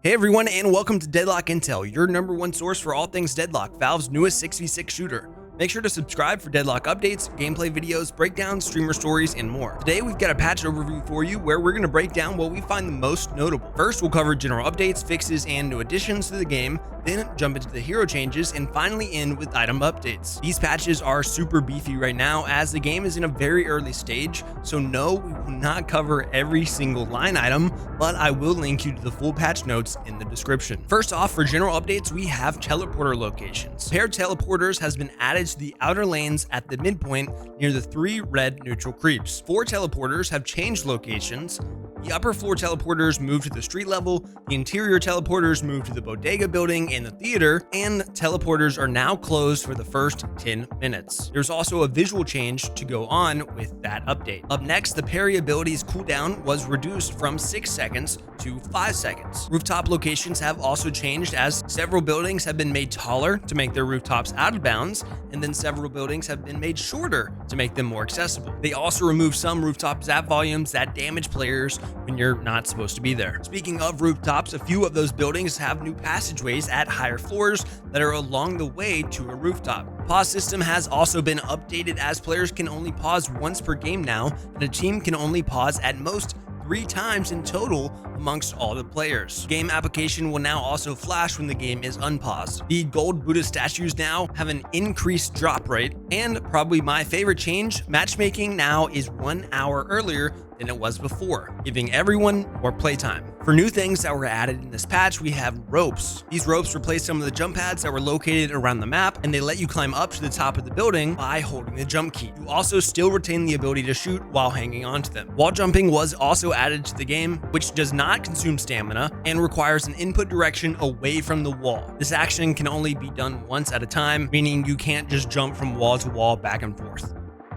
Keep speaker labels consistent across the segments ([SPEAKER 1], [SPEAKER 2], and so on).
[SPEAKER 1] Hey everyone, and welcome to Deadlock Intel, your #1 source for all things Deadlock, Valve's newest 6v6 shooter. Make sure to subscribe for Deadlock updates, gameplay videos, breakdowns, streamer stories, and more. Today we've got a patch overview for you where we're going to break down what we find the most notable. First, we'll cover general updates, fixes, and new additions to the game, then jump into the hero changes, and finally end with item updates. These patches are super beefy right now as the game is in a very early stage, so no, we will not cover every single line item, but I will link you to the full patch notes in the description. First off, for general updates, we have teleporter locations. Paired teleporters has been added to the outer lanes at the midpoint near the 3 red neutral creeps. 4 teleporters have changed locations. The upper floor teleporters moved to the street level, the interior teleporters moved to the bodega building and the theater, and teleporters are now closed for the first 10 minutes. There's also a visual change to go on with that update. Up next, the parry ability's cooldown was reduced from 6 seconds to 5 seconds. Rooftop locations have also changed as several buildings have been made taller to make their rooftops out of bounds, and then several buildings have been made shorter to make them more accessible. They also removed some rooftop zap volumes that damage players when you're not supposed to be there. Speaking of rooftops, a few of those buildings have new passageways at higher floors that are along the way to a rooftop. Pause system has also been updated as players can only pause once per game now, and a team can only pause at most 3 times in total amongst all the players. Game application will now also flash when the game is unpaused. The gold Buddha statues now have an increased drop rate, and probably my favorite change, matchmaking now is 1 hour earlier than it was before, giving everyone more playtime. For new things that were added in this patch, we have ropes. These ropes replace some of the jump pads that were located around the map, and they let you climb up to the top of the building by holding the jump key. You also still retain the ability to shoot while hanging onto them. Wall jumping was also added to the game, which does not consume stamina and requires an input direction away from the wall. This action can only be done once at a time, meaning you can't just jump from wall to wall back and forth.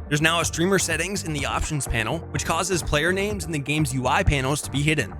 [SPEAKER 1] There's now a streamer settings in the options panel, which causes player names in the game's UI panels to be hidden.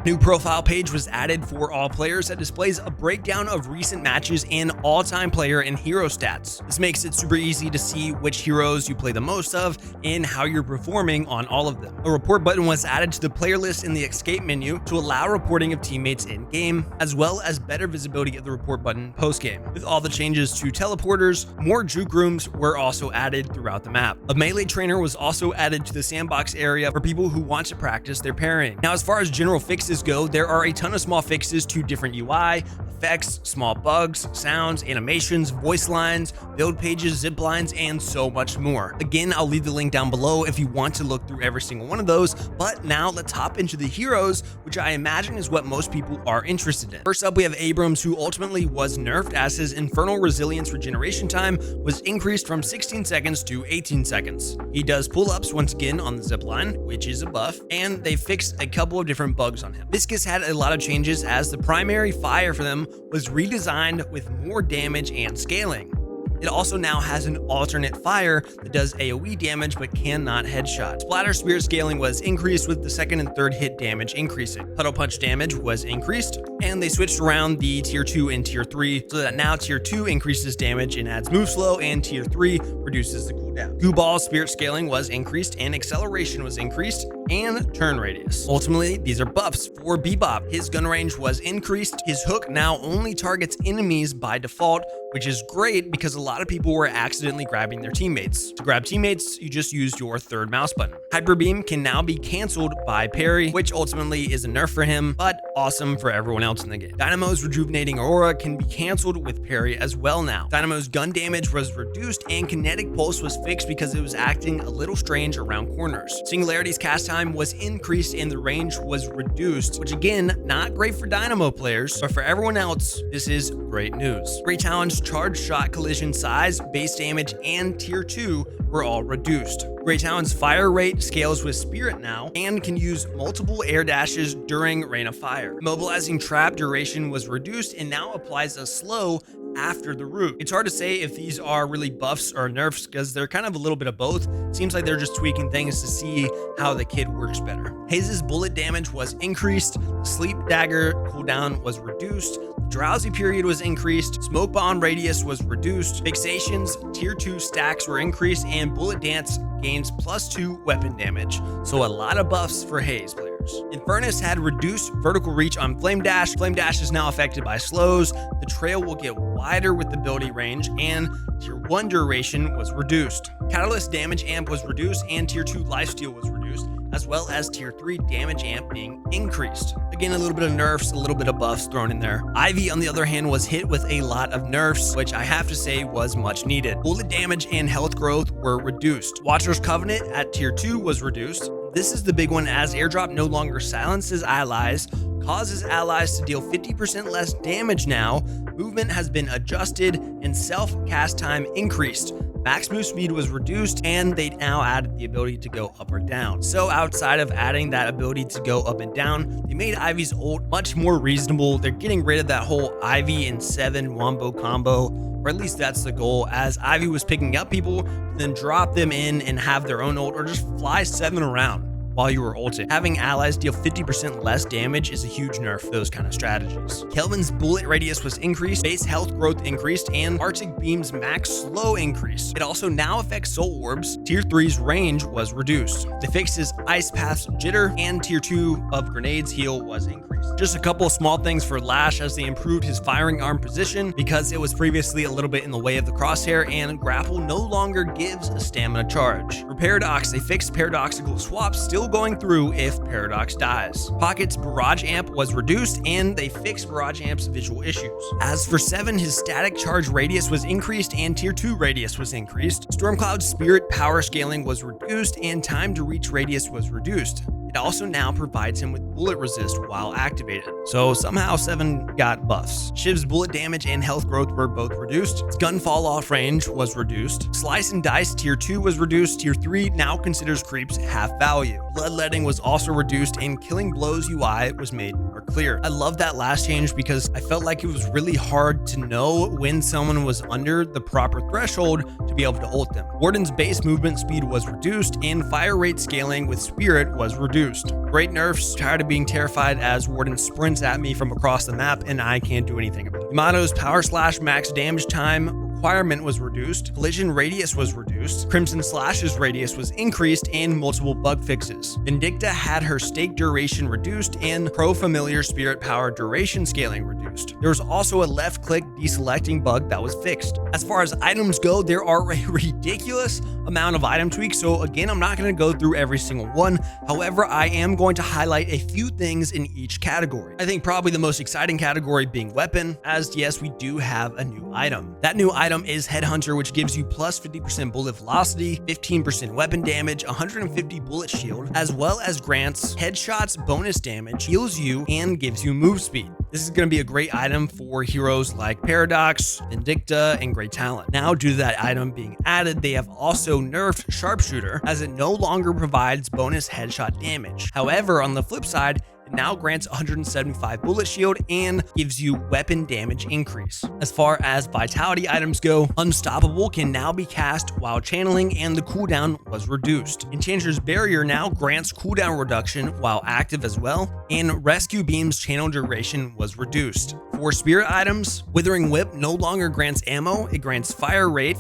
[SPEAKER 1] New profile page was added for all players that displays a breakdown of recent matches and all-time player and hero stats. This makes it super easy to see which heroes you play the most of and how you're performing on all of them. A report button was added to the player list in the escape menu to allow reporting of teammates in-game, as well as better visibility of the report button post-game. With all the changes to teleporters, more juke rooms were also added throughout the map. A melee trainer was also added to the sandbox area for people who want to practice their parrying. Now, as far as general fixes go, there are a ton of small fixes to different UI, effects, small bugs, sounds, animations, voice lines, build pages, zip lines, and so much more. Again, I'll leave the link down below if you want to look through every single one of those, but now let's hop into the heroes, which I imagine is what most people are interested in. First up, we have Abrams, who ultimately was nerfed as his infernal resilience regeneration time was increased from 16 seconds to 18 seconds. He does pull-ups once again on the zip line, which is a buff, and they fixed a couple of different bugs on him. Viscous had a lot of changes as the primary fire for them was redesigned with more damage and scaling. It also now has an alternate fire that does AoE damage but cannot headshot. Splatter Spirit scaling was increased with the 2nd and 3rd hit damage increasing. Puddle Punch damage was increased, and they switched around the tier 2 and tier 3 so that now tier 2 increases damage and adds move slow, and tier 3 reduces the cooldown. Goo Ball Spirit scaling was increased, and acceleration was increased, and turn radius. Ultimately, these are buffs. For Bebop, his gun range was increased. His hook now only targets enemies by default, which is great because a lot of people were accidentally grabbing their teammates. To grab teammates, you just use your 3rd mouse button. Hyper Beam can now be canceled by parry, which ultimately is a nerf for him, but awesome for everyone else in the game. Dynamo's Rejuvenating Aura can be canceled with parry as well now. Dynamo's gun damage was reduced, and Kinetic Pulse was fixed because it was acting a little strange around corners. Singularity's cast time was increased and the range was reduced, which again, not great for Dynamo players, but for everyone else, this is great news. Great Talon's charge shot collision size, base damage, and tier 2 were all reduced. Great Talon's fire rate scales with Spirit now and can use multiple air dashes during Rain of Fire. Mobilizing trap duration was reduced and now applies a slow after the root. It's hard to say if these are really buffs or nerfs because they're kind of a little bit of both. Seems like they're just tweaking things to see how the kid works better. Haze's bullet damage was increased, sleep dagger cooldown was reduced, drowsy period was increased, smoke bomb radius was reduced, fixations tier 2 stacks were increased, and bullet dance gains +2 weapon damage. So a lot of buffs for Haze players. hours. Infernus had reduced vertical reach on Flame Dash. Flame Dash is now affected by slows. The trail will get wider with the ability range, and tier 1 duration was reduced. Catalyst damage amp was reduced, and tier 2 lifesteal was reduced, as well as tier 3 damage amp being increased. Again, a little bit of nerfs, a little bit of buffs thrown in there. Ivy, on the other hand, was hit with a lot of nerfs, which I have to say was much needed. Bullet damage and health growth were reduced. Watcher's Covenant at tier 2 was reduced. This is the big one, as airdrop no longer silences allies, causes allies to deal 50% less damage now. Movement has been adjusted and self-cast time increased. Max move speed was reduced, and they now added the ability to go up or down. So outside of adding that ability to go up and down, they made Ivy's ult much more reasonable. They're getting rid of that whole Ivy and 7 wombo combo, or at least that's the goal, as Ivy was picking up people, then drop them in and have their own ult, or just fly 7 around while you were ulted. Having allies deal 50% less damage is a huge nerf for those kind of strategies. Kelvin's bullet radius was increased, base health growth increased, and Arctic Beam's max slow increased. It also now affects soul orbs. Tier 3's range was reduced. The fixes Ice Path's jitter, and tier 2 of grenades heal was increased. Just a couple of small things for Lash, as they improved his firing arm position because it was previously a little bit in the way of the crosshair, and grapple no longer gives a stamina charge. For Paradox, they fixed paradoxical swaps, still going through if Paradox dies. Pocket's barrage amp was reduced, and they fixed barrage amp's visual issues. As for 7, his static charge radius was increased and tier 2 radius was increased. Stormcloud's spirit power scaling was reduced, and time to reach radius was reduced. It also now provides him with bullet resist while activated. So somehow 7 got buffs. Shiv's bullet damage and health growth were both reduced. His gun fall off range was reduced. Slice and Dice tier 2 was reduced. Tier 3 now considers creeps half value. Bloodletting was also reduced, and Killing Blows UI was made more clear. I love that last change because I felt like it was really hard to know when someone was under the proper threshold to be able to ult them. Warden's base movement speed was reduced, and fire rate scaling with Spirit was reduced. Great nerfs. Tired of being terrified as Warden sprints at me from across the map and I can't do anything about it. Yamato's power slash max damage time requirement was reduced. Collision radius was reduced. Crimson Slash's radius was increased, and multiple bug fixes. Vindicta had her stake duration reduced, and Pro Familiar Spirit Power duration scaling reduced. There was also a left click deselecting bug that was fixed. As far as items go, there are a ridiculous amount of item tweaks, so again, I'm not going to go through every single one. However, I am going to highlight a few things in each category. I think probably the most exciting category being weapon, as yes, we do have a new item. That new item is Headhunter, which gives you plus 50% bullet velocity, 15% weapon damage, 150 bullet shield, as well as grants headshots bonus damage, heals you, and gives you move speed. This is going to be a great item for heroes like Paradox, Vindicta, and Great Talon. Now, due to that item being added, they have also nerfed Sharpshooter, as it no longer provides bonus headshot damage. However, on the flip side, it now grants 175 bullet shield and gives you weapon damage increase. As far as vitality items go, Unstoppable can now be cast while channeling, and the cooldown was reduced. Enchanter's Barrier now grants cooldown reduction while active as well, and Rescue Beam's channel duration was reduced. For spirit items, Withering Whip no longer grants ammo, it grants fire rate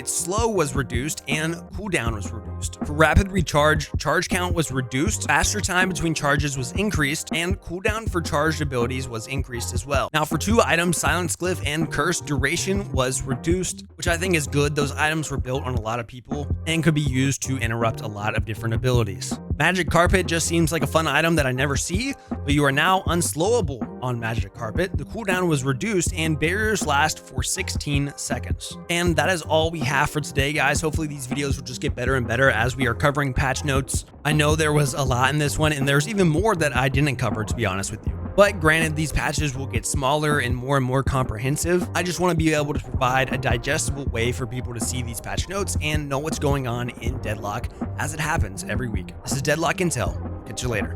[SPEAKER 1] slow was reduced, and cooldown was reduced. For rapid recharge, charge count was reduced, faster time between charges was increased, and cooldown for charged abilities was increased as well. Now for 2 items, Silence Glyph and Curse duration was reduced, which I think is good. Those items were built on a lot of people and could be used to interrupt a lot of different abilities. Magic Carpet just seems like a fun item that I never see, but you are now unslowable on Magic Carpet. The cooldown was reduced, and barriers last for 16 seconds. And that is all we have for today, guys. Hopefully these videos will just get better and better as we are covering patch notes. I know there was a lot in this one, and there's even more that I didn't cover, to be honest with you. But granted, these patches will get smaller and more comprehensive. I just want to be able to provide a digestible way for people to see these patch notes and know what's going on in Deadlock as it happens every week. This is Deadlock Intel. Catch you later.